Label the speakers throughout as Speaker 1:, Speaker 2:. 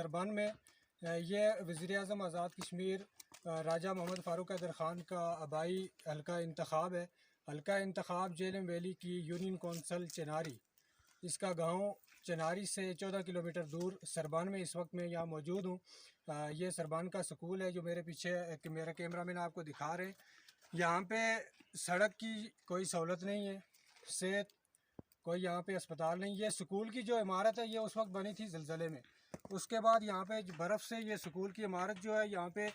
Speaker 1: सरबन में ये वज़ीर-ए-आज़म आज़ाद कश्मीर राजा मोहम्मद फ़ारूक हैदर ख़ान का आबाई हल्का इंतख़ाब है। हल्का इंतख़ाब जेलम वैली की यूनियन कौंसल चिनारी, इसका गांव चिनारी से 14 किलोमीटर दूर सरबन में इस वक्त मैं यहाँ मौजूद हूँ। ये सरबन का स्कूल है जो मेरे पीछे मेरा कैमरा मैन आपको दिखा रहे हैं। यहाँ पे सड़क की कोई सहूलत नहीं है, सेहत कोई यहाँ पे अस्पताल नहीं। ये स्कूल की जो इमारत है ये उस वक्त बनी थी ज़लज़ले में, उसके बाद यहाँ पे बर्फ़ से ये स्कूल की इमारत जो है यहाँ पे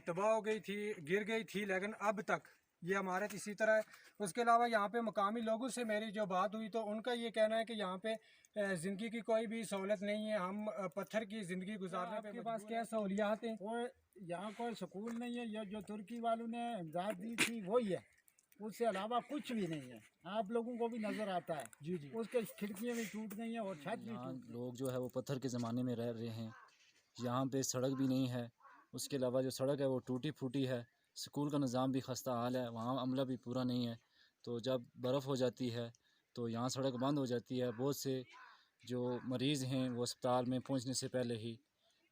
Speaker 1: तबाह हो गई थी, गिर गई थी, लेकिन अब तक ये इमारत इसी तरह है। उसके अलावा यहाँ पे मकामी लोगों से मेरी जो बात हुई तो उनका ये कहना है कि यहाँ पे ज़िंदगी की कोई भी सहूलत नहीं है, हम पत्थर की ज़िंदगी गुजारने पे। आपके पास क्या सहूलियात हैं?
Speaker 2: यहाँ कोई स्कूल नहीं है, ये जो तुर्की वालों ने इमदाद दी थी वही है, उससे अलावा कुछ भी नहीं है। आप लोगों को भी नज़र आता है
Speaker 1: जी जी,
Speaker 2: उसके खिड़कियाँ भी टूट गई हैं और छत भी टूट।
Speaker 3: लोग जो है वो पत्थर के ज़माने में रह रहे हैं। यहाँ पे सड़क भी नहीं है, उसके अलावा जो सड़क है वो टूटी फूटी है। स्कूल का निज़ाम भी खस्ता हाल है, वहाँ अमला भी पूरा नहीं है। तो जब बर्फ़ हो जाती है तो यहाँ सड़क बंद हो जाती है। बहुत से जो मरीज़ हैं वो अस्पताल में पहुँचने से पहले ही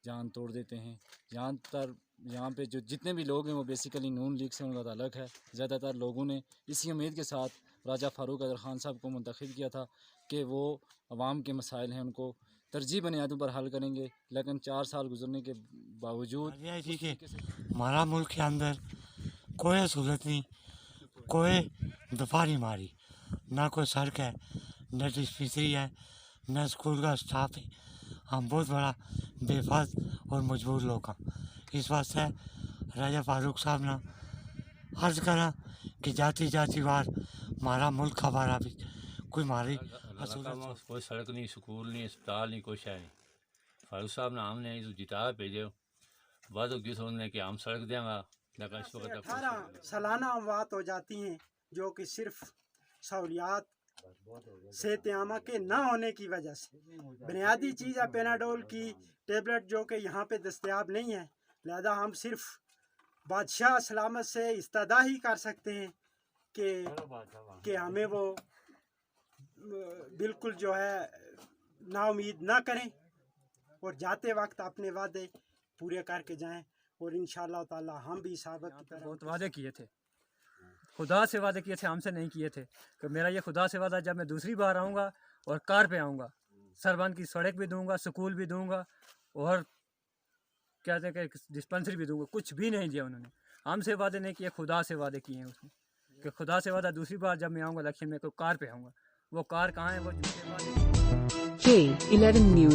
Speaker 3: जान तोड़ देते हैं। यहाँ पे जो जितने भी लोग हैं वो बेसिकली नून लीग से उनका ताल्लुक़ है। ज़्यादातर लोगों ने इसी उम्मीद के साथ राजा फ़ारूक हैदर ख़ान साहब को मुंतखब किया था कि वो अवाम के मसाइल हैं उनको तरजीह बुनियादों पर हल करेंगे, लेकिन 4 साल गुजरने के बावजूद
Speaker 2: हमारा मुल्क के अंदर कोई सहूलत नहीं, कोई दफा नहीं मारी, ना कोई सड़क है, न डिस्पेंसरी है, न स्कूल का स्टाफ है। हम बहुत बड़ा बेफाज और मजबूर लोग हैं। इस वास्ते राजा फारूक साहब ने अर्ज करा कि जाती जाती बार हमारा मुल्क का बारा भी कोई मारी
Speaker 4: कोई सड़क नहीं, स्कूल नहीं, अस्पताल नहीं, कुछ है नहीं। फारूक साहब ने हमने जिता भेजे वादो की सुनने कि हम सड़क देंगे, लेकिन इस वक्त
Speaker 5: 18 सालाना अमवात हो जाती हैं जो कि सिर्फ सहूलियात सेहत आमा के ना होने की वजह से। बुनियादी चीज़ है पेनाडोल की टेबलेट जो कि यहाँ पे दस्तयाब नहीं है, लिहाजा हम सिर्फ बादशाह सलामत से इस्तदा ही कर सकते हैं कि हमें वो बिल्कुल जो है नाउमीद ना करें और जाते वक्त अपने वादे पूरे करके जाएं। और इंशाअल्लाह ताला हम भी साबित की तरह
Speaker 6: बहुत वादे किए थे, खुदा से वादे किए थे, हमसे नहीं किए थे। कि मेरा ये खुदा से वादा, जब मैं दूसरी बार आऊँगा और कार पे आऊँगा, सरबन की सड़क भी दूंगा, स्कूल भी दूंगा और कहते हैं कि डिस्पेंसरी भी दूंगा। कुछ भी नहीं दिया उन्होंने, हमसे वादे नहीं किए, खुदा से वादे किए हैं उसमें। कि खुदा से वादा दूसरी बार जब मैं आऊँगा इलेक्शन में तो कार पे आऊँगा। वो कार कहाँ है? वो
Speaker 7: J11 News